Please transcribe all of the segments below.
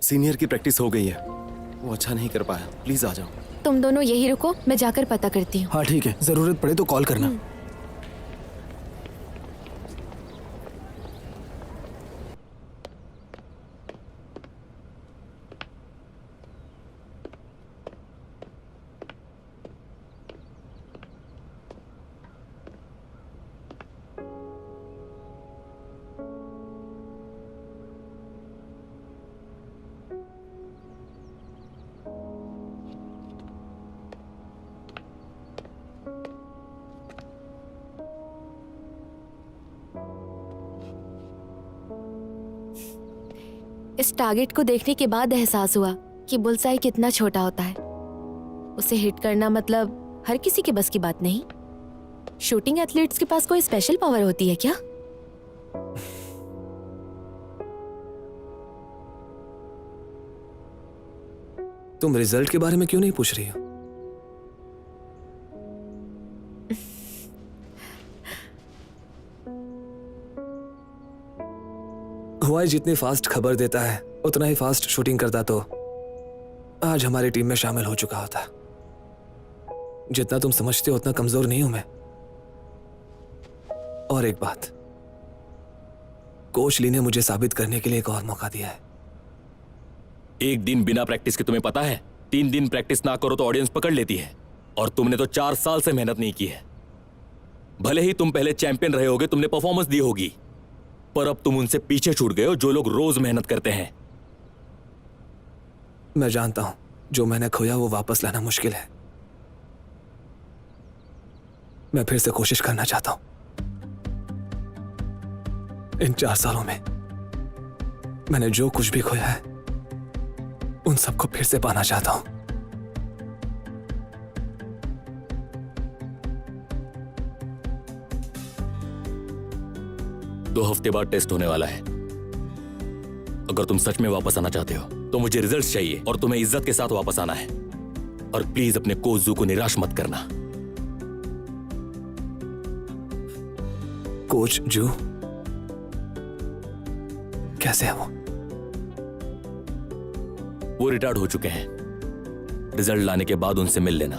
Senior की practice हो गई है, वो अच्छा नहीं कर पाया। प्लीज आ जाओ। तुम दोनों यही रुको, मैं जाकर पता करती हूँ। हाँ ठीक है, जरूरत पड़े तो कॉल करना। इस टारगेट को देखने के बाद एहसास हुआ कि बुलसाई कितना छोटा होता है। उसे हिट करना मतलब हर किसी के बस की बात नहीं। शूटिंग एथलीट्स के पास कोई स्पेशल पावर होती है क्या? तुम रिजल्ट के बारे में क्यों नहीं पूछ रही हो? हुआ जितनी फास्ट खबर देता है उतना ही फास्ट शूटिंग करता तो आज हमारी टीम में शामिल हो चुका होता। जितना तुम समझते हो उतना कमजोर नहीं हूं मैं। और एक बात, कोच ली ने मुझे साबित करने के लिए एक और मौका दिया है। एक दिन बिना प्रैक्टिस के तुम्हें पता है 3 दिन प्रैक्टिस ना करो तो ऑडियंस पकड़ लेती है। और तुमने तो 4 साल से मेहनत नहीं की है। भले ही तुम पहले चैंपियन रहे होगे, तुमने परफॉर्मेंस दी होगी, पर अब तुम उनसे पीछे छूट गए हो जो लोग रोज मेहनत करते हैं। मैं जानता हूं जो मैंने खोया वो वापस लाना मुश्किल है। मैं फिर से कोशिश करना चाहता हूं। इन 4 सालों में मैंने जो कुछ भी खोया है उन सबको फिर से पाना चाहता हूं। दो हफ्ते बाद टेस्ट होने वाला है। अगर तुम सच में वापस आना चाहते हो तो मुझे रिजल्ट्स चाहिए और तुम्हें इज्जत के साथ वापस आना है। और प्लीज अपने कोच जू को निराश मत करना। कोच जू कैसे है वो रिटायर्ड हो चुके हैं। रिजल्ट लाने के बाद उनसे मिल लेना।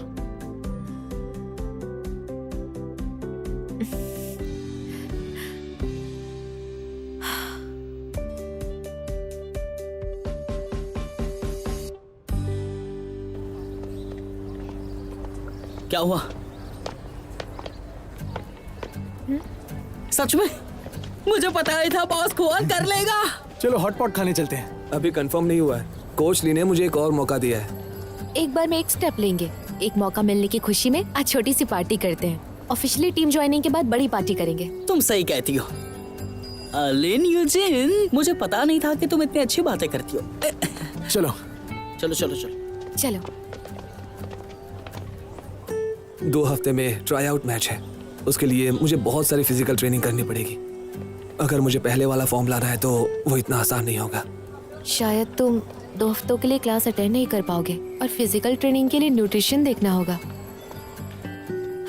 क्या हुआ? सच में? मुझे पता ही था बॉस कॉल कर लेगा। चलो हॉटपॉट खाने चलते हैं। अभी कंफर्म नहीं हुआ है। कोच ली ने मुझे एक और मौका दिया है। एक बार में एक स्टेप लेंगे। एक मौका मिलने की खुशी में आज छोटी सी पार्टी करते हैं। ऑफिशियली टीम ज्वाइनिंग के बाद बड़ी पार्टी करेंगे। तुम सही कहती हो लिन यूजिन, मुझे पता नहीं था कि तुम इतनी अच्छी बातें करती हो। चलो चलो चलो चलो चलो। 2 हफ्ते में ट्राई आउट मैच है। उसके लिए मुझे बहुत सारी फिजिकल ट्रेनिंग करनी पड़ेगी। अगर मुझे पहले वाला फॉर्म लाना है तो वो इतना आसान नहीं होगा। शायद तुम 2 हफ्तों के लिए क्लास अटेंड नहीं कर पाओगे और फिजिकल ट्रेनिंग के लिए न्यूट्रिशन देखना होगा।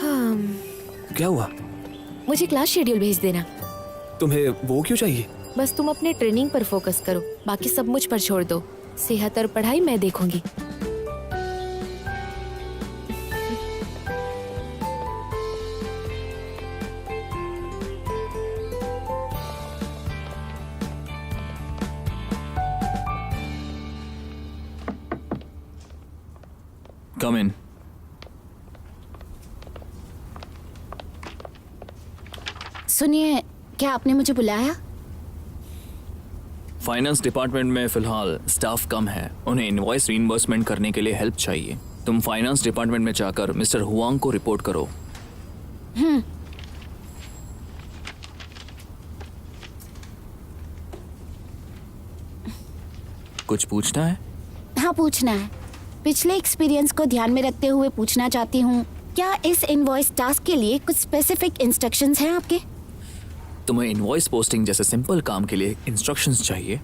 हाँ, क्या हुआ? मुझे क्लास शेड्यूल भेज देना। तुम्हें वो क्यों चाहिए? बस तुम अपने ट्रेनिंग पर फोकस करो, बाकी सब मुझ पर छोड़ दो। सेहत और पढ़ाई मैं देखूंगी। Come in. सुनिए, क्या आपने मुझे बुलाया? फाइनेंस डिपार्टमेंट में फिलहाल स्टाफ कम है। उन्हें इनवॉइस रीइंबर्समेंट करने के लिए हेल्प चाहिए। तुम फाइनेंस डिपार्टमेंट में जाकर मिस्टर हुआंग को रिपोर्ट करो। कुछ पूछना है? हाँ, पूछना है। पिछले एक्सपीरियंस को ध्यान में रखते हुए पूछना चाहती हूँ, क्या इस इनवॉइस टास्क के लिए कुछ स्पेसिफिक इंस्ट्रक्शंस हैं आपके? तुम्हें इनवॉइस पोस्टिंग जैसे सिंपल काम के लिए इंस्ट्रक्शंस चाहिए?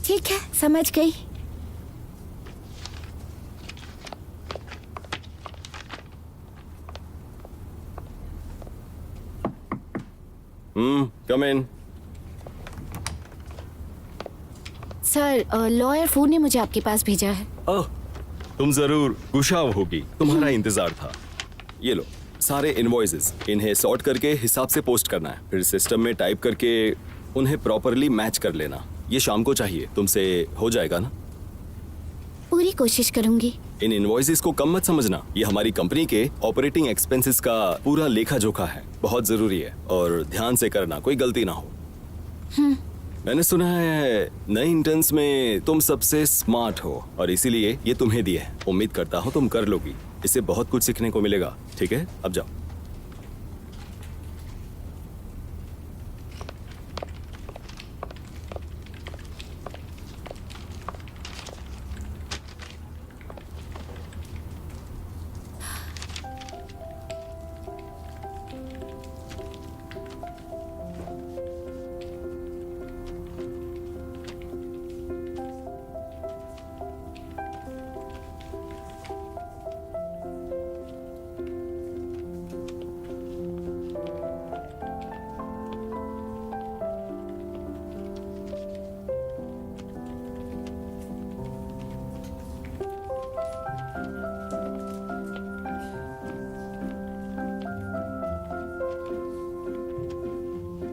ठीक है, समझ गई। कम इन। सर लॉयर फोन ने मुझे आपके पास भेजा है। ओह, तुम जरूर गुशाव होगी, तुम्हारा इंतजार था। ये लो सारे इनवॉइसेस, इन्हें सॉर्ट करके हिसाब से पोस्ट करना है, फिर सिस्टम में टाइप करके उन्हें प्रॉपरली मैच कर लेना। ये शाम को चाहिए, तुमसे हो जाएगा ना? पूरी कोशिश करूंगी। इन इनवॉइसेस को कम मत समझना, ये हमारी कंपनी के ऑपरेटिंग एक्सपेंसेस का पूरा लेखा जोखा है, बहुत जरूरी है और ध्यान से करना, कोई गलती ना हो। मैंने सुना है नए इंटर्न्स में तुम सबसे स्मार्ट हो और इसीलिए ये तुम्हें दिए है। उम्मीद करता हूँ तुम कर लोगी, इससे बहुत कुछ सीखने को मिलेगा। ठीक है, अब जाओ।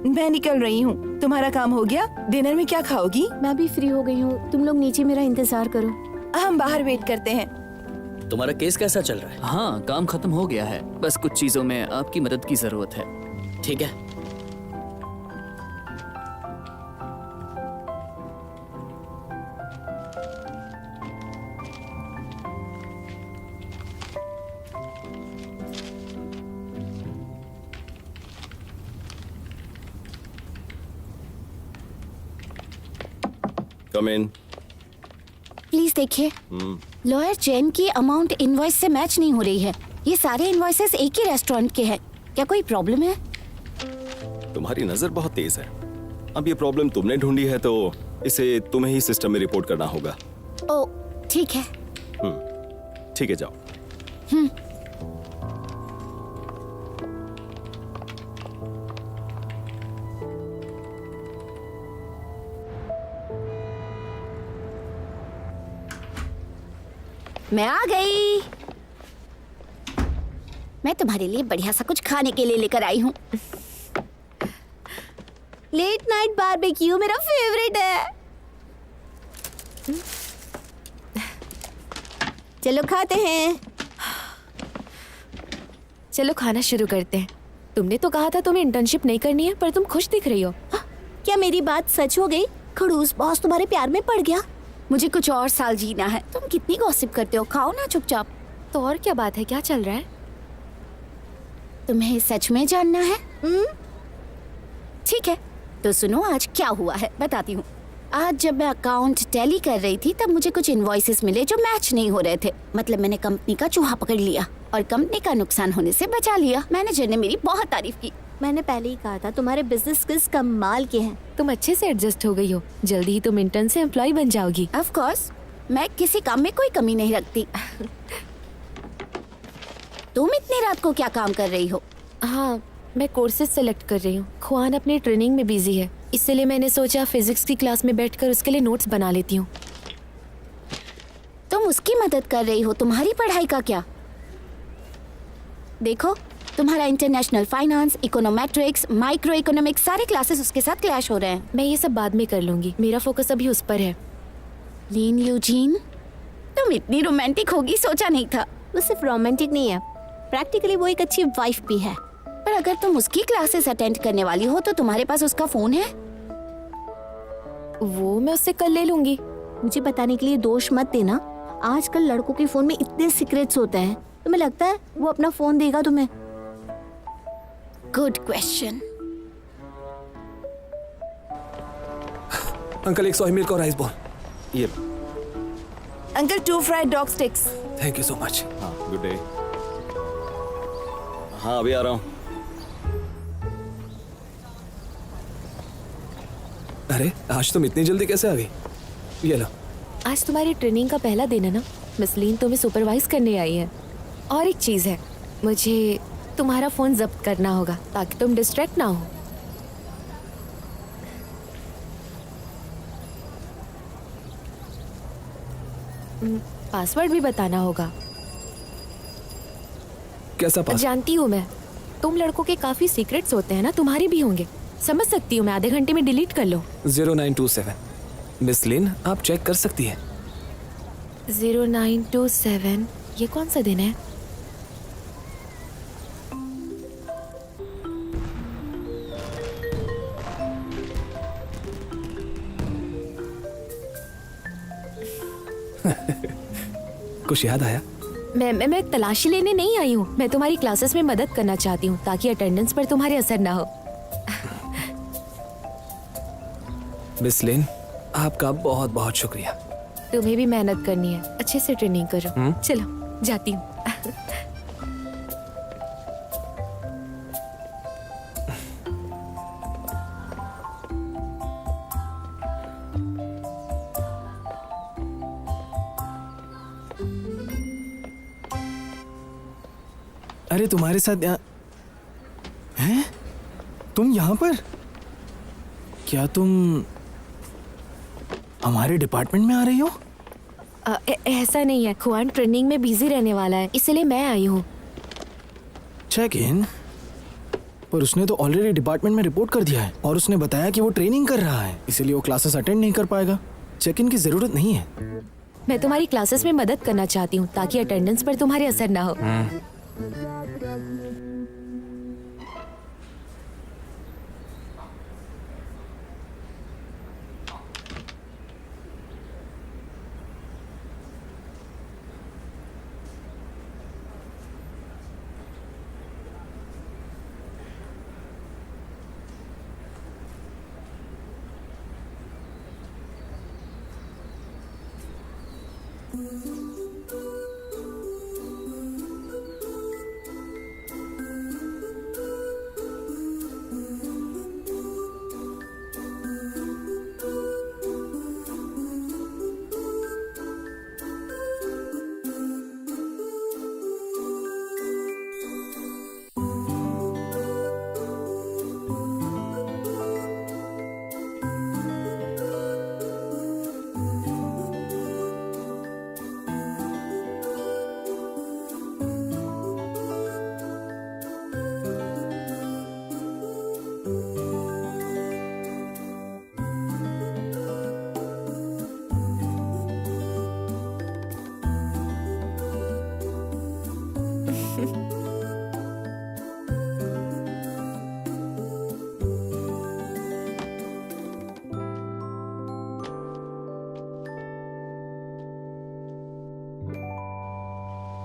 मैं निकल रही हूँ। तुम्हारा काम हो गया? डिनर में क्या खाओगी? मैं भी फ्री हो गई हूँ, तुम लोग नीचे मेरा इंतजार करो। हम बाहर वेट करते हैं। तुम्हारा केस कैसा चल रहा है? हाँ, काम खत्म हो गया है, बस कुछ चीजों में आपकी मदद की जरूरत है। ठीक है। कम इन। प्लीज देखिए, लॉयर चैन की अमाउंट इनवॉइस से मैच नहीं हो रही है। ये सारे इनवॉइसेस एक ही रेस्टोरेंट के हैं। क्या कोई प्रॉब्लम है? तुम्हारी नजर बहुत तेज है। अब ये प्रॉब्लम तुमने ढूंढी है तो इसे तुम्हें ही सिस्टम में रिपोर्ट करना होगा। ओ ठीक है। ठीक है, जाओ। मैं आ गई। मैं तुम्हारे लिए बढ़िया सा कुछ खाने के लिए लेकर आई हूँ। लेट नाइट बारबेक्यू मेरा फेवरेट है। चलो खाते हैं। चलो खाना शुरू करते हैं। तुमने तो कहा था तुम्हें इंटर्नशिप नहीं करनी है, पर तुम खुश दिख रही हो। क्या मेरी बात सच हो गई? खड़ूस बॉस तुम्हारे प्यार में पड़ गया। मुझे कुछ और साल जीना है। तुम कितनी गॉसिप करते हो, खाओ ना चुपचाप। तो और क्या बात है, क्या चल रहा है? तुम्हें सच में जानना है? ठीक है, तो सुनो आज क्या हुआ है, बताती हूँ। आज जब मैं अकाउंट टैली कर रही थी तब मुझे कुछ इनवॉइसेस मिले जो मैच नहीं हो रहे थे। मतलब मैंने कंपनी का चूहा पकड़ लिया और कंपनी का नुकसान होने से बचा लिया। मैनेजर ने मेरी बहुत तारीफ की। मैंने पहले ही कहा था तुम्हारे बिजनेस स्किल्स कमाल के हैं। तुम अच्छे से एडजस्ट हो गई हो। जल्दी ही तुम इंटर्न से एम्प्लॉय बन जाओगी। ऑफ कोर्स, मैं किसी काम में कोई कमी नहीं रखती। तुम इतनी रात को क्या काम कर रही हो? हाँ, मैं कोर्सेज सेलेक्ट कर रही हूँ। खुआन अपनी ट्रेनिंग में बिजी है, इसलिए मैंने सोचा फिजिक्स की क्लास में बैठकर उसके लिए नोट्स बना लेती हूँ। तुम उसकी मदद कर रही हो, तुम्हारी पढ़ाई का क्या? देखो, तुम्हारा international finance, econometrics, micro economics सारे क्लासेस उसके साथ क्लैश हो रहे हैं। मैं ये सब बाद में कर लूंगी, मेरा फोकस अभी उस पर है। लीन यूजीन, तुम इतनी रोमांटिक होगी सोचा नहीं था। वो सिर्फ रोमांटिक नहीं है, प्रैक्टिकली वो एक अच्छी वाइफ भी है। पर अगर तुम उसकी क्लासेस अटेंड करने वाली हो तो तुम्हारे पास उसका फोन है? वो मैं उससे कल ले लूंगी। मुझे बताने के लिए दोष मत देना। आजकल लड़कों के फोन में इतने सीक्रेट्स होते हैं, तुम्हें लगता है वो अपना फोन देगा तुम्हें? Good question. अंकल एक सोया मिल्क और राइस बॉल। ये uncle 2 fried dog sticks. Thank you so much. हाँ, गुड डे। हाँ, अभी आ रहा हूँ। अरे आज तुम इतनी जल्दी कैसे आ गई? ये लो। आज तुम्हारी ट्रेनिंग का पहला दिन है ना, मिस लीन तुम्हें सुपरवाइज करने आई है। और एक चीज है, मुझे तुम्हारा फोन जब्त करना होगा ताकि तुम डिस्ट्रैक्ट ना हो। पासवर्ड भी बताना होगा। कैसा पास? जानती हूँ मैं, तुम लड़कों के काफी सीक्रेट्स होते हैं ना, तुम्हारे भी होंगे। समझ सकती हूँ मैं, आधे घंटे में डिलीट कर लो। 0927। मिस लिन, आप चेक कर सकती हैं। 0927, ये कौन सा दिन है? कुछ याद आया? मैं तलाशी लेने नहीं आई हूँ। मैं तुम्हारी क्लासेस में मदद करना चाहती हूँ ताकि अटेंडेंस पर तुम्हारे असर ना हो। मिस लिन, आपका बहुत बहुत शुक्रिया। तुम्हें भी मेहनत करनी है, अच्छे से ट्रेनिंग करो। चलो जाती हूँ। अरे तुम्हारे साथ यहाँ हैं? तुम यहाँ पर? क्या तुम हमारे डिपार्टमेंट में आ रही हो? ऐसा नहीं है, खुआन ट्रेनिंग में बिजी रहने वाला है, इसलिए मैं आई हूँ। Check in? पर उसने तो ऑलरेडी डिपार्टमेंट में रिपोर्ट कर दिया है और उसने बताया कि वो ट्रेनिंग कर रहा है, इसीलिए वो क्लासेस अटेंड नहीं कर पाएगा। चेक इन की जरूरत नहीं है। मैं तुम्हारी क्लासेस में मदद करना चाहती हूँ ताकि अटेंडेंस पर तुम्हारे असर ना हो।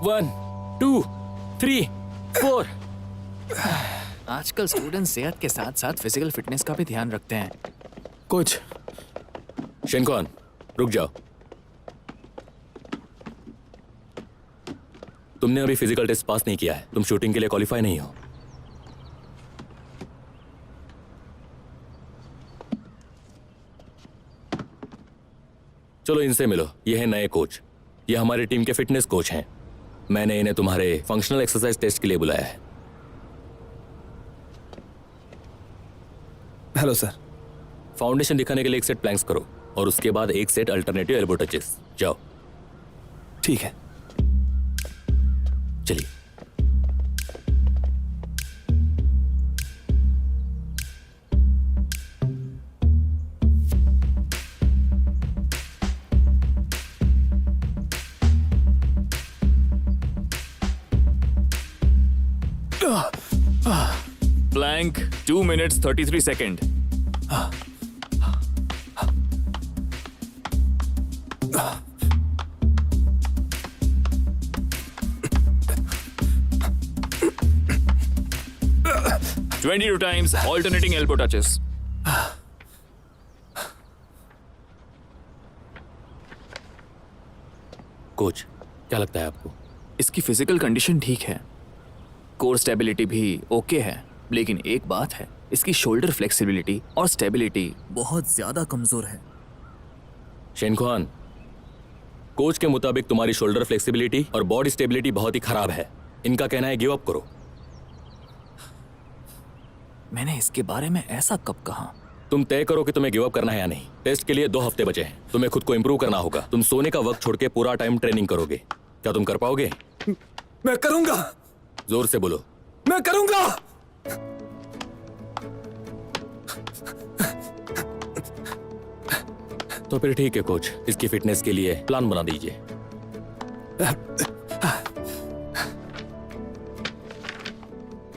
One, two, three, four. आजकल स्टूडेंट सेहत के साथ साथ फिजिकल फिटनेस का भी ध्यान रखते हैं। कुछ शेनकॉन, रुक जाओ। तुमने अभी फिजिकल टेस्ट पास नहीं किया है, तुम शूटिंग के लिए क्वालिफाई नहीं हो। चलो इनसे मिलो, ये है नए कोच। ये हमारी टीम के फिटनेस कोच हैं। मैंने इन्हें तुम्हारे फंक्शनल एक्सरसाइज टेस्ट के लिए बुलाया है। Hello sir. फाउंडेशन दिखाने के लिए एक सेट प्लैंक्स करो और उसके बाद एक सेट अल्टरनेटिव एल्बो टचेस। जाओ। ठीक है। चलिए। Plank 2 minutes 33 seconds. (22 times alternating elbow touches. Coach, क्या लगता है आपको? इसकी फिजिकल कंडीशन ठीक है, कोर स्टेबिलिटी भी ओके है, लेकिन एक बात है, इसकी शोल्डर फ्लेक्सिबिलिटी और स्टेबिलिटी बहुत ज्यादा कमजोर है। शेनकॉन, कोच के मुताबिक तुम्हारी शोल्डर फ्लेक्सिबिलिटी और बॉडी स्टेबिलिटी बहुत ही खराब है। इनका कहना है गिव अप करो। मैंने इसके बारे में ऐसा कब कहा? तुम तय करो कि तुम्हें गिव अप करना है या नहीं। टेस्ट के लिए 2 हफ्ते बचे हैं। तुम्हें खुद को इम्प्रूव करना होगा। तुम सोने का वक्त छोड़ के पूरा टाइम ट्रेनिंग करोगे। क्या तुम कर पाओगे? मैं करूंगा। जोर से बोलो। मैं करूंगा। तो फिर ठीक है कोच, इसकी फिटनेस के लिए प्लान बना दीजिए।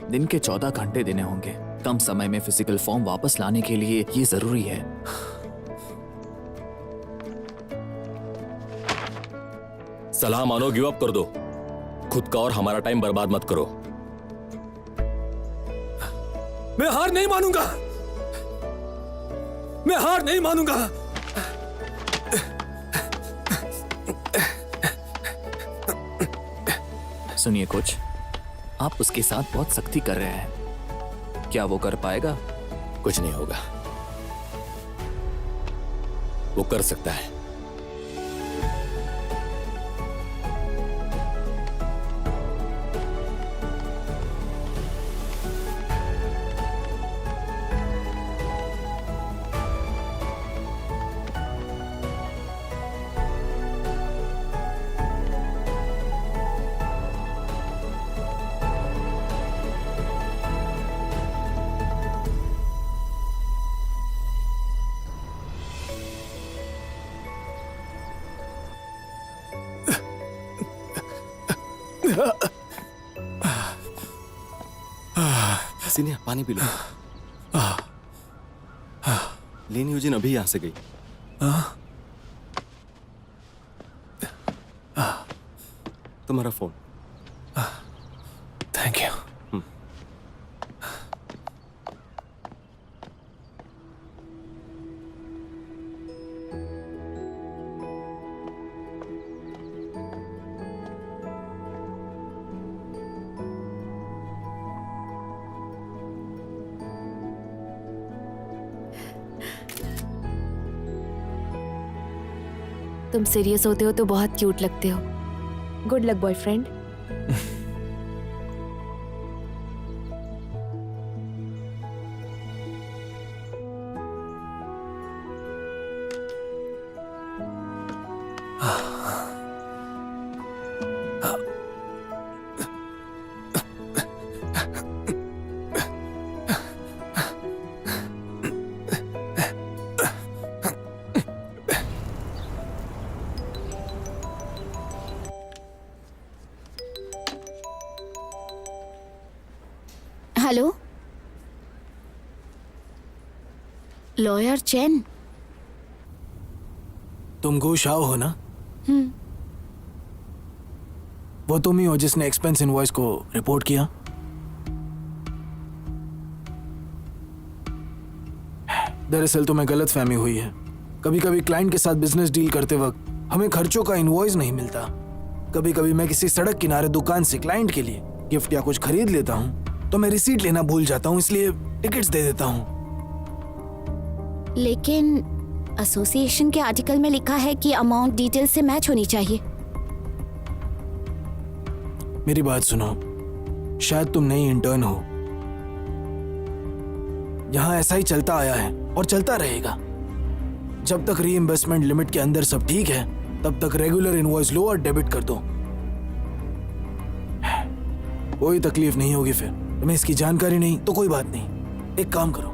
दिन के 14 घंटे देने होंगे। कम समय में फिजिकल फॉर्म वापस लाने के लिए ये जरूरी है। सलाह मानो, गिव अप कर दो। खुद का और हमारा टाइम बर्बाद मत करो। मैं हार नहीं मानूंगा। मैं हार नहीं मानूंगा। सुनिए कोच, आप उसके साथ बहुत सख्ती कर रहे हैं। क्या वो कर पाएगा? कुछ नहीं होगा, वो कर सकता है। सीनिया पानी पी लो। लेन यूजिन अभी यहां से गई। तुम्हारा फोन। Thank you. तुम सीरियस होते हो तो बहुत क्यूट लगते हो। Good luck boyfriend. Hello, lawyer chain. तुम गो शाओ हो ना? वो तुम ही हो जिसने एक्सपेंस इनवॉइस को रिपोर्ट किया? दरअसल तुम्हें गलतफहमी हुई है। कभी कभी क्लाइंट के साथ बिजनेस डील करते वक्त हमें खर्चों का इनवॉइस नहीं मिलता। कभी कभी मैं किसी सड़क किनारे दुकान से क्लाइंट के लिए गिफ्ट या कुछ खरीद लेता हूँ तो मैं रिसीट लेना भूल जाता हूँ, इसलिए टिकट्स दे देता हूँ। लेकिन एसोसिएशन के आर्टिकल में लिखा है कि अमाउंट डिटेल से मैच होनी चाहिए। मेरी बात सुनो, शायद तुम नई इंटर्न हो। यहाँ ऐसा ही चलता आया है और चलता रहेगा। जब तक रीइंबर्समेंट लिमिट के अंदर सब ठीक है तब तक रेगुलर इनवॉइस लो और डेबिट कर दो। कोई तकलीफ नहीं होगी। फिर तुम्हें इसकी जानकारी नहीं तो कोई बात नहीं। एक काम करो,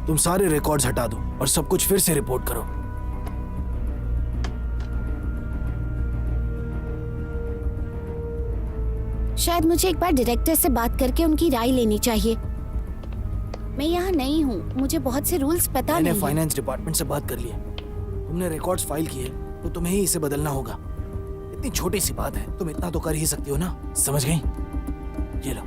तुम सारे रिकॉर्ड्स हटा दो और सब कुछ फिर से रिपोर्ट करो। शायद मुझे एक बार डायरेक्टर से बात करके उनकी राय लेनी चाहिए। मैं यहाँ नहीं हूँ, मुझे बहुत से रूल्स पता मैंने नहीं। फाइनेंस डिपार्टमेंट से बात कर ली है। तुमने रिकॉर्ड्स फाइल किए तो तुम्हें ही इसे बदलना होगा। इतनी छोटी सी बात है, तुम इतना तो कर ही सकती हो ना। समझ गई? ये लो।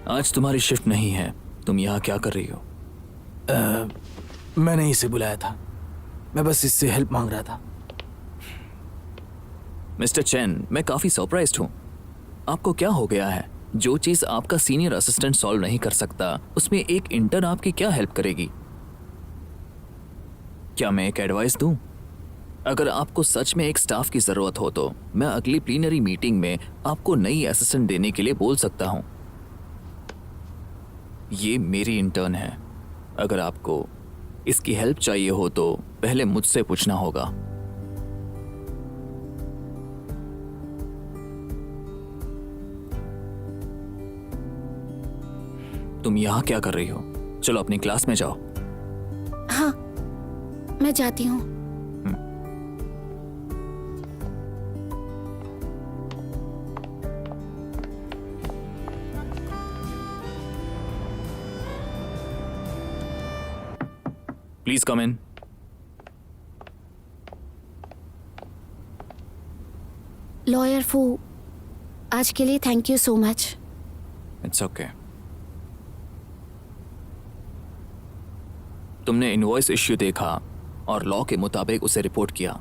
आज तुम्हारी शिफ्ट नहीं है, तुम यहाँ क्या कर रही हो? मैंने इसे बुलाया था, मैं बस इससे हेल्प मांग रहा था। मिस्टर चेन, मैं काफी सरप्राइज्ड हूँ। आपको क्या हो गया है? जो चीज आपका सीनियर असिस्टेंट सॉल्व नहीं कर सकता, उसमें एक इंटर्न आपकी क्या हेल्प करेगी? क्या मैं एक एडवाइस दूं? अगर आपको सच में एक स्टाफ की जरूरत हो तो मैं अगली प्लीनरी मीटिंग में आपको नई असिस्टेंट देने के लिए बोल सकता हूं। ये मेरी इंटर्न है। अगर आपको इसकी हेल्प चाहिए हो तो पहले मुझसे पूछना होगा। तुम यहां क्या कर रही हो? चलो अपनी क्लास में जाओ। हाँ, मैं जाती हूँ। Please come in. लॉयर फू, आज के लिए thank you so much. It's okay. तुमने इनवॉइस इश्यू देखा और लॉ के मुताबिक उसे रिपोर्ट किया।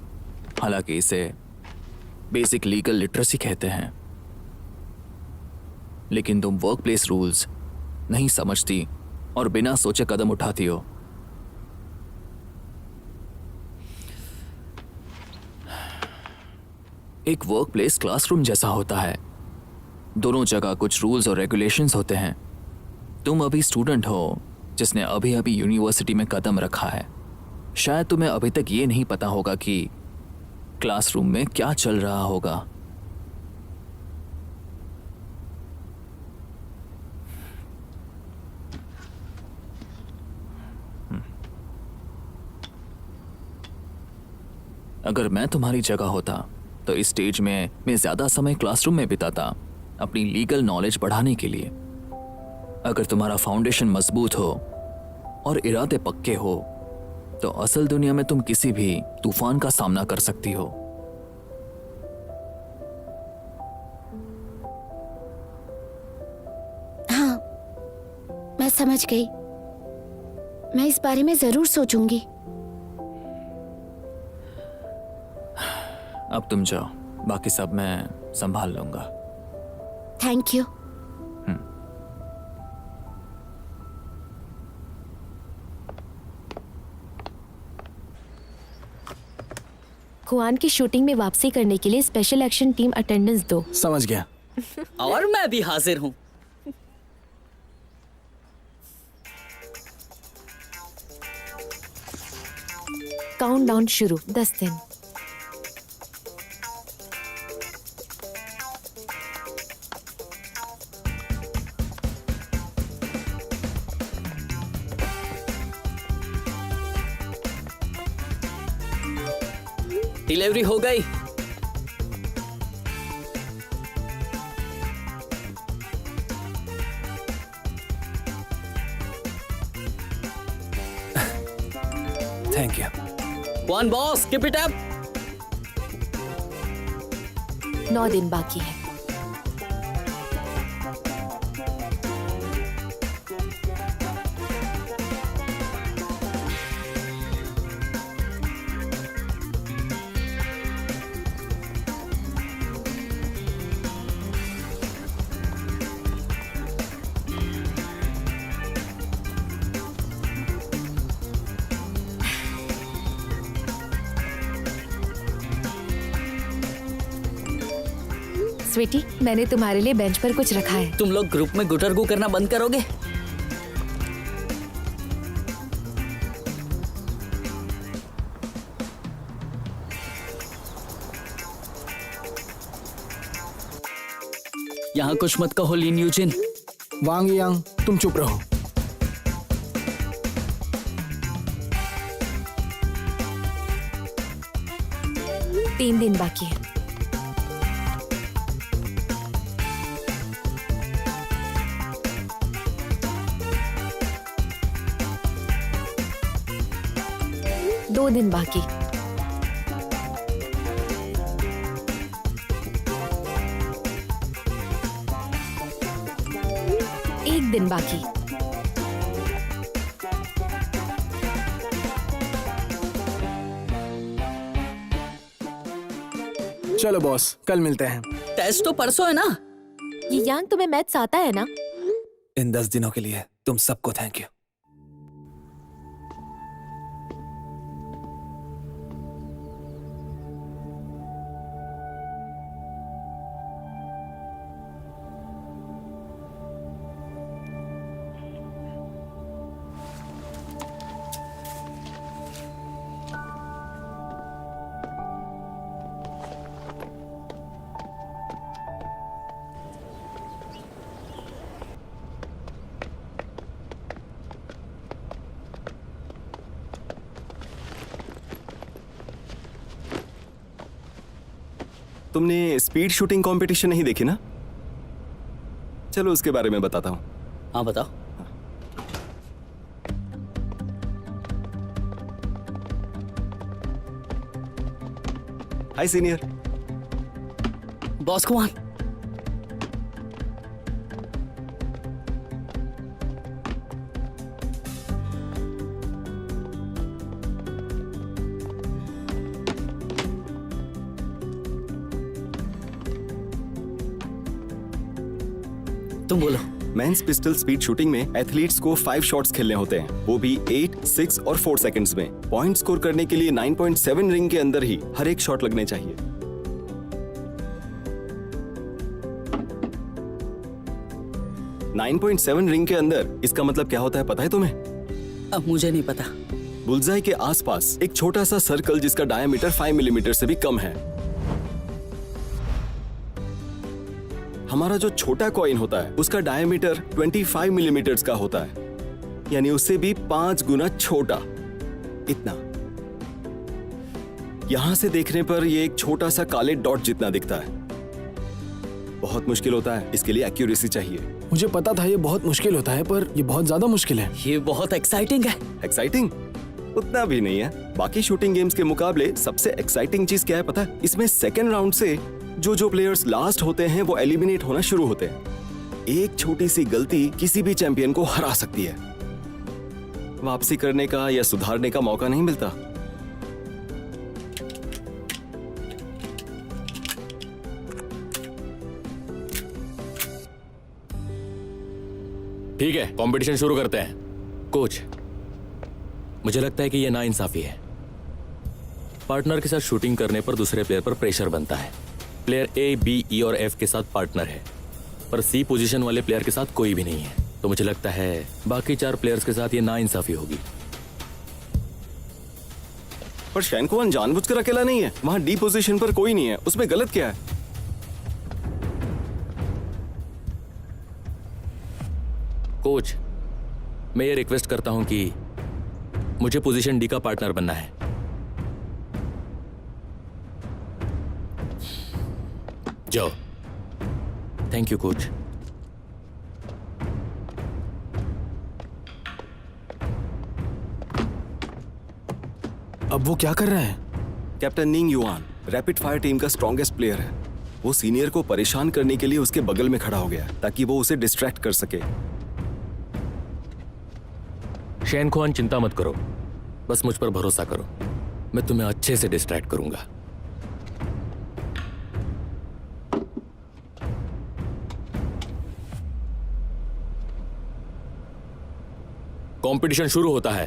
हालांकि इसे बेसिक लीगल लिटरेसी कहते हैं, लेकिन तुम वर्कप्लेस रूल्स नहीं समझती और बिना सोचे कदम उठाती हो। एक वर्कप्लेस क्लासरूम जैसा होता है। दोनों जगह कुछ रूल्स और रेगुलेशंस होते हैं। तुम अभी स्टूडेंट हो जिसने अभी अभी यूनिवर्सिटी में कदम रखा है। शायद तुम्हें अभी तक ये नहीं पता होगा कि क्लासरूम में क्या चल रहा होगा। अगर मैं तुम्हारी जगह होता तो इस स्टेज में मैं ज्यादा समय क्लासरूम में बिताता, अपनी लीगल नॉलेज बढ़ाने के लिए। अगर तुम्हारा फाउंडेशन मजबूत हो और इरादे पक्के हो तो असल दुनिया में तुम किसी भी तूफान का सामना कर सकती हो। हाँ, मैं समझ गई। मैं इस बारे में जरूर सोचूंगी। अब तुम जाओ, बाकी सब मैं संभाल लूंगा। Thank you. खुआन की शूटिंग में वापसी करने के लिए स्पेशल एक्शन टीम अटेंडेंस दो। समझ गया। और मैं भी हाजिर हूँ। काउंटडाउन शुरू। 10 दिन। डिलीवरी हो गई। Thank you. One boss, keep it up. 9 दिन बाकी है। स्वीटी, मैंने तुम्हारे लिए बेंच पर कुछ रखा है। तुम लोग ग्रुप में गुटरगू करना बंद करोगे? यहाँ कुछ मत कहो लिन यूजिन। वांग यांग, तुम चुप रहो। तीन दिन बाकी है। दो दिन बाकी। एक दिन बाकी। चलो बॉस, कल मिलते हैं। टेस्ट तो परसों है ना? ये यांग, तुम्हें मैथ्स आता है ना? इन 10 दिनों के लिए तुम सबको थैंक यू। तुमने स्पीड शूटिंग कंपटीशन नहीं देखी ना? चलो उसके बारे में बताता हूँ। हाँ बताओ। हाय सीनियर। बॉस कुमार, तुम बोलो। मेंस पिस्टल स्पीड शूटिंग में एथलीट्स को 5 शॉट्स खेलने होते हैं, वो भी 8, 6 और 4 सेकंड्स में। पॉइंट स्कोर करने के लिए 9.7 रिंग के अंदर ही हर एक शॉट लगने चाहिए। .7 रिंग के अंदर इसका मतलब क्या होता है पता है तुम्हें? अब मुझे नहीं पता। बुलजाई के आसपास एक छोटा सा सर्कल जिसका डायमीटर 5 मिलीमीटर से भी कम है। हमारा जो छोटा कॉइन होता है उसका डायमीटर 25 मिलीमीटर का होता है, यानी उससे भी 5 गुना छोटा। इतना। यहां से देखने पर ये एक छोटा सा काले डॉट जितना दिखता है। बहुत मुश्किल होता है, इसके लिए एक्यूरेसी चाहिए। मुझे पता था ये बहुत मुश्किल होता है, पर ये बहुत ज्यादा मुश्किल है। ये बहुत एक्साइटिंग है। एक्साइटिंग? उतना भी नहीं है। बाकी शूटिंग गेम्स के मुकाबले सबसे एक्साइटिंग चीज क्या है पता है? इसमें सेकेंड राउंड से जो प्लेयर्स लास्ट होते हैं वो एलिमिनेट होना शुरू होते हैं। एक छोटी सी गलती किसी भी चैंपियन को हरा सकती है। वापसी करने का या सुधारने का मौका नहीं मिलता। ठीक है, कंपटीशन शुरू करते हैं। कोच, मुझे लगता है कि यह नाइंसाफी है। पार्टनर के साथ शूटिंग करने पर दूसरे प्लेयर पर प्रेशर बनता है। प्लेयर ए, बी, ई और एफ के साथ पार्टनर है, पर सी पोजीशन वाले प्लेयर के साथ कोई भी नहीं है। तो मुझे लगता है बाकी 4 प्लेयर्स के साथ ये नाइंसाफी होगी। पर शैनकुआन जानबूझकर अकेला नहीं है। वहां डी पोजीशन पर कोई नहीं है, उसमें गलत क्या है? कोच, मैं ये रिक्वेस्ट करता हूं कि मुझे पोजीशन डी का पार्टनर बनना है। जाओ। Thank you coach. अब वो क्या कर रहे हैं? कैप्टन निंग युआन रैपिड फायर टीम का स्ट्रॉन्गेस्ट प्लेयर है। वो सीनियर को परेशान करने के लिए उसके बगल में खड़ा हो गया ताकि वो उसे डिस्ट्रैक्ट कर सके। शैनकुआन, चिंता मत करो, बस मुझ पर भरोसा करो। मैं तुम्हें अच्छे से डिस्ट्रैक्ट करूंगा। कंपटीशन शुरू होता है।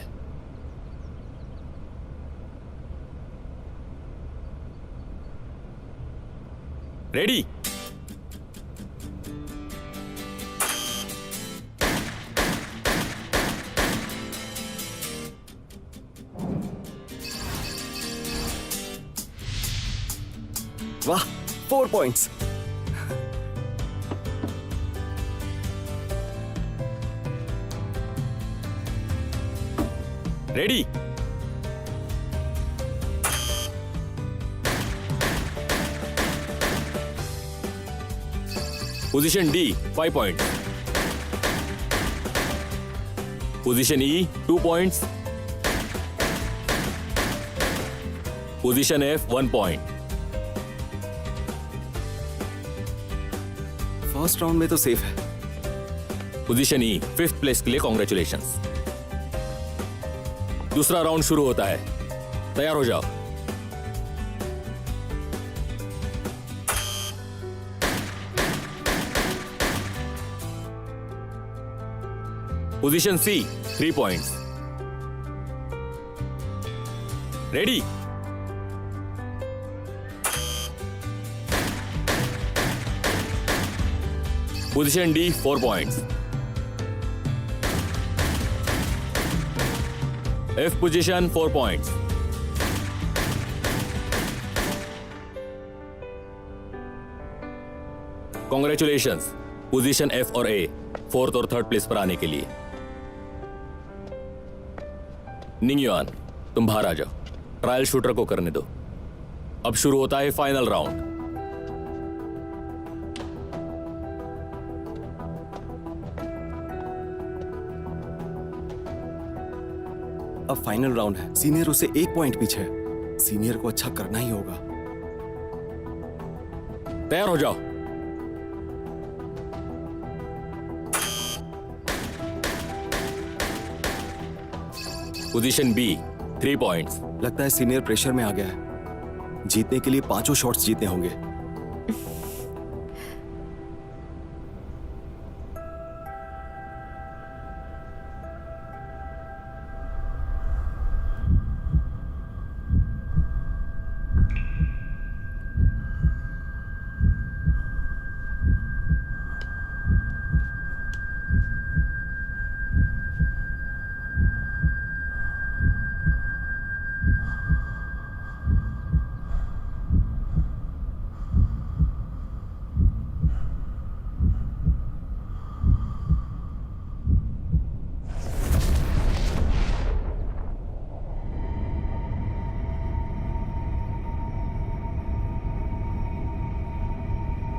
रेडी? वाह, 4 points. Ready? Position D 5 point, position E 2 points, position F 1 point. First round में तो सेफ है। पोजीशन ई 5th प्लेस के लिए कॉन्ग्रेचुलेशंस। दूसरा राउंड शुरू होता है, तैयार हो जाओ। पोजीशन सी 3 points. Ready? Position D 4 points. F position 4 points. Congratulations, position F और ए 4th और 3rd प्लेस पर आने के लिए। निंगयुआन, तुम बाहर आ जाओ, ट्रायल शूटर को करने दो। अब शुरू होता है फाइनल राउंड। अब फाइनल राउंड है। सीनियर उससे 1 पॉइंट पीछे है। सीनियर को अच्छा करना ही होगा। तैयार हो जाओ। Position B 3 points. लगता है सीनियर प्रेशर में आ गया है। जीतने के लिए 5 शॉट्स जीतने होंगे।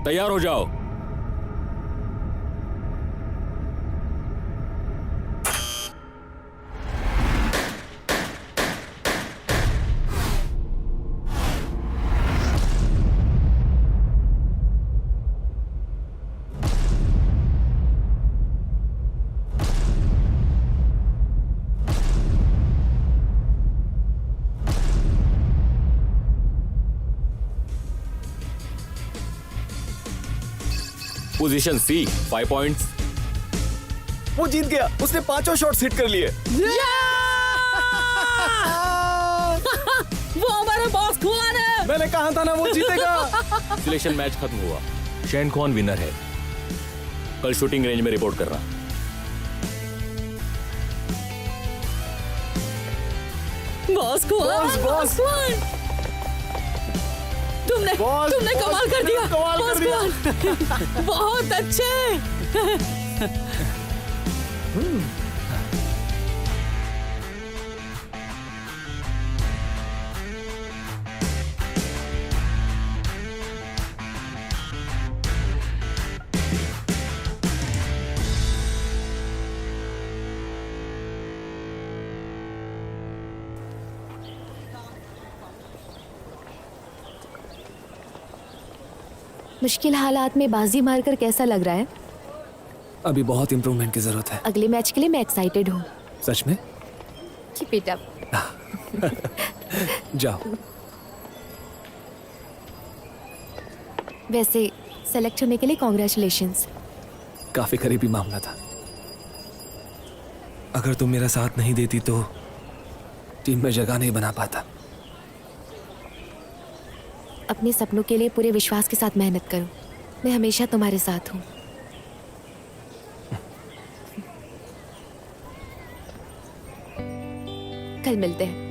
तैयार हो जाओ। पोजीशन सी 5 पॉइंट्स। वो जीत गया। उसने 5 शॉट्स हिट कर लिए। वो हमारे बॉस खुआन है। मैंने कहा था ना वो जीतेगा। सिलेक्शन मैच खत्म हुआ। शेन खुआन विनर है। कल शूटिंग रेंज में रिपोर्ट करना। बॉस खुआन, बॉस खुआन, तुमने कमाल कर दिया। बॉस खुआन, बहुत अच्छे। मुश्किल हालात में बाजी मारकर कैसा लग रहा है? अभी बहुत इंप्रूवमेंट की जरूरत है। अगले मैच के लिए मैं एक्साइटेड हूँ। सच में? Keep it up. जाओ। वैसे सेलेक्ट होने के लिए कॉन्ग्रेचुलेशंस। काफी करीबी मामला था। अगर तुम मेरा साथ नहीं देती तो टीम में जगह नहीं बना पाता। अपने सपनों के लिए पूरे विश्वास के साथ मेहनत करो। मैं हमेशा तुम्हारे साथ हूँ। कल मिलते हैं।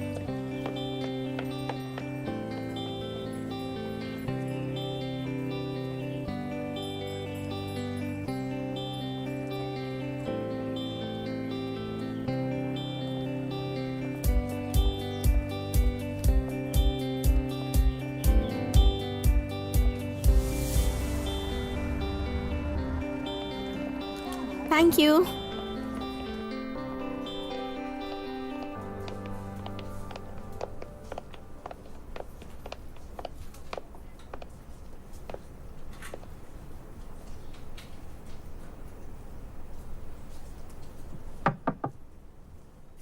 Thank you.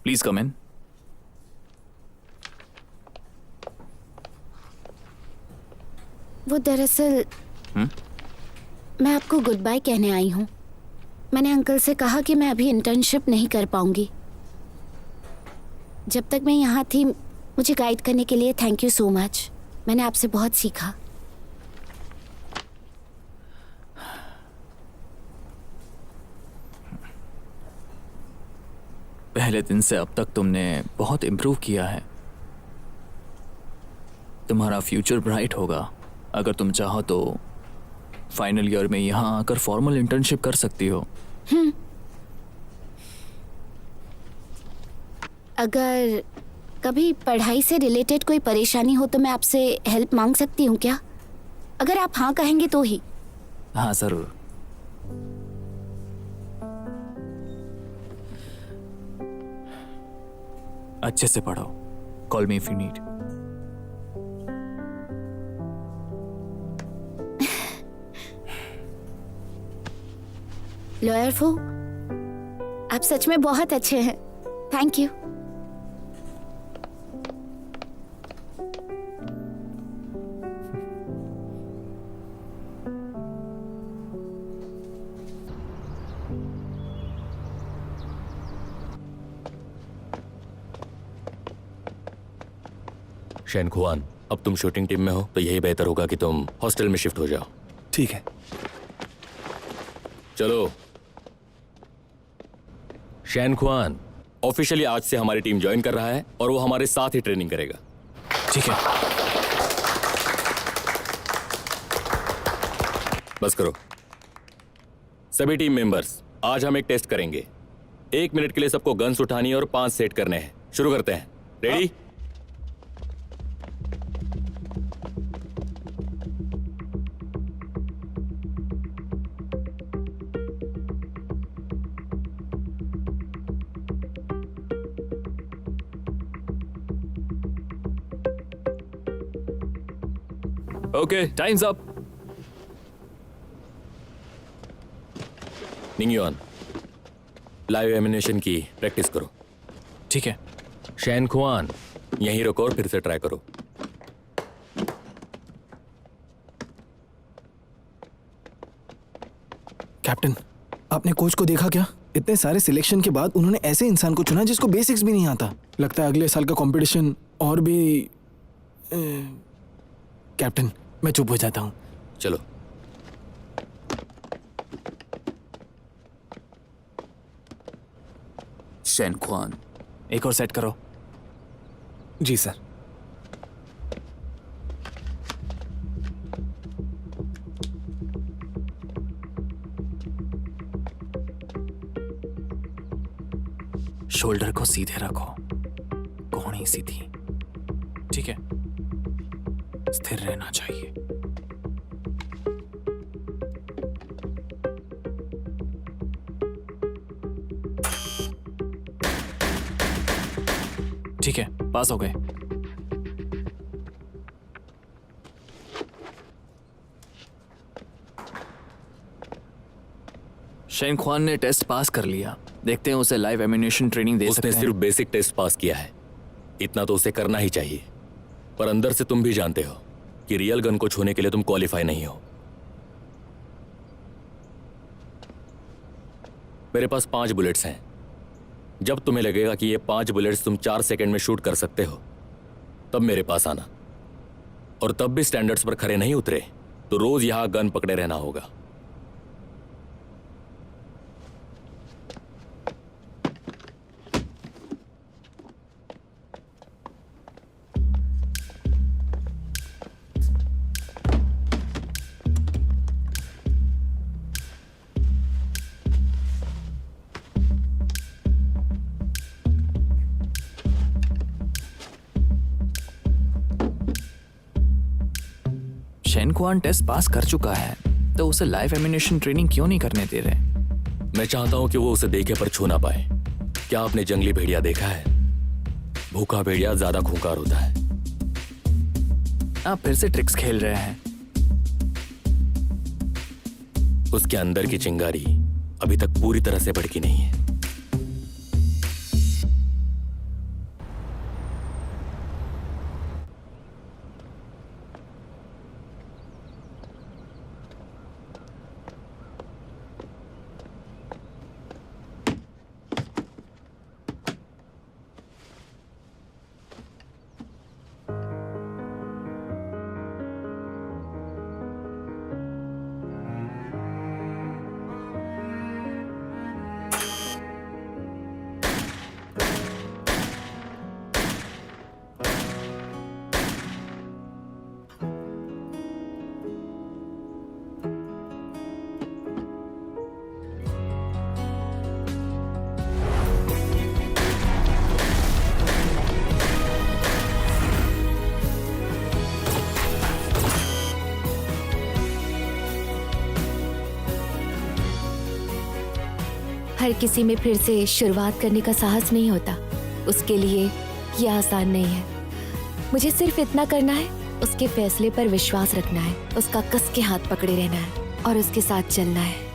प्लीज कम इन। वो दरअसल मैं आपको गुड बाय कहने आई हूँ। मैंने अंकल से कहा कि मैं अभी इंटर्नशिप नहीं कर पाऊंगी। जब तक मैं यहाँ थी मुझे गाइड करने के लिए थैंक यू सो मच। मैंने आपसे बहुत सीखा। पहले दिन से अब तक तुमने बहुत इम्प्रूव किया है। तुम्हारा फ्यूचर ब्राइट होगा। अगर तुम चाहो तो फाइनल ईयर में यहाँ आकर फॉर्मल इंटर्नशिप कर सकती हो। अगर कभी पढ़ाई से रिलेटेड कोई परेशानी हो तो मैं आपसे हेल्प मांग सकती हूँ क्या? अगर आप हाँ कहेंगे तो ही। हाँ जरूर। अच्छे से पढ़ो। Call me if you need. Lawyer फो, आप सच में बहुत अच्छे हैं। Thank you. शैन खुआन, अब तुम शूटिंग टीम में हो तो यही बेहतर होगा कि तुम हॉस्टल में शिफ्ट हो जाओ। ठीक है। चलो। शैन खुआन ऑफिशियली आज से हमारी टीम ज्वाइन कर रहा है और वो हमारे साथ ही ट्रेनिंग करेगा। ठीक है। बस करो। सभी टीम मेंबर्स, आज हम एक टेस्ट करेंगे। 1 मिनट के लिए सबको गन्स उठानी और 5 सेट करने हैं। शुरू करते हैं। Ready? Okay, time's up. Ningyuan, live एमिनेशन की प्रैक्टिस करो। ठीक है। शैन खुआन, यहीं रुको और फिर से ट्राई करो। कैप्टन, आपने कोच को देखा क्या? इतने सारे सिलेक्शन के बाद उन्होंने ऐसे इंसान को चुना जिसको बेसिक्स भी नहीं आता। लगता है अगले साल का कंपटीशन और भी कैप्टन, मैं चुप हो जाता हूँ। चलो। शैन खुआन, एक और सेट करो। जी सर। शोल्डर को सीधे रखो, कोहनी सीधी। ठीक है, स्थिर रहना चाहिए। ठीक है, पास हो गए। शैन खुआन ने टेस्ट पास कर लिया। देखते हैं उसे लाइव एमिनेशन ट्रेनिंग दे सकते उसने हैं। सिर्फ बेसिक टेस्ट पास किया है, इतना तो उसे करना ही चाहिए। पर अंदर से तुम भी जानते हो कि रियल गन को छूने के लिए तुम क्वालिफाई नहीं हो। मेरे पास 5 बुलेट्स हैं। जब तुम्हें लगेगा कि ये 5 बुलेट्स तुम 4 सेकंड में शूट कर सकते हो, तब मेरे पास आना। और तब भी स्टैंडर्ड्स पर खरे नहीं उतरे तो रोज यहां गन पकड़े रहना होगा। शैन खुआन टेस्ट पास कर चुका है, तो उसे लाइव एमिनेशन ट्रेनिंग क्यों नहीं करने दे रहे? मैं चाहता हूं कि वो उसे देखे पर छू ना पाए। क्या आपने जंगली भेड़िया देखा है? भूखा भेड़िया ज्यादा खूंखार होता है। आप फिर से ट्रिक्स खेल रहे हैं। उसके अंदर की चिंगारी अभी तक पूरी तरह से भड़की नहीं है। हर किसी में फिर से शुरुआत करने का साहस नहीं होता। उसके लिए ये आसान नहीं है। मुझे सिर्फ इतना करना है, उसके फैसले पर विश्वास रखना है, उसका कस के हाथ पकड़े रहना है और उसके साथ चलना है।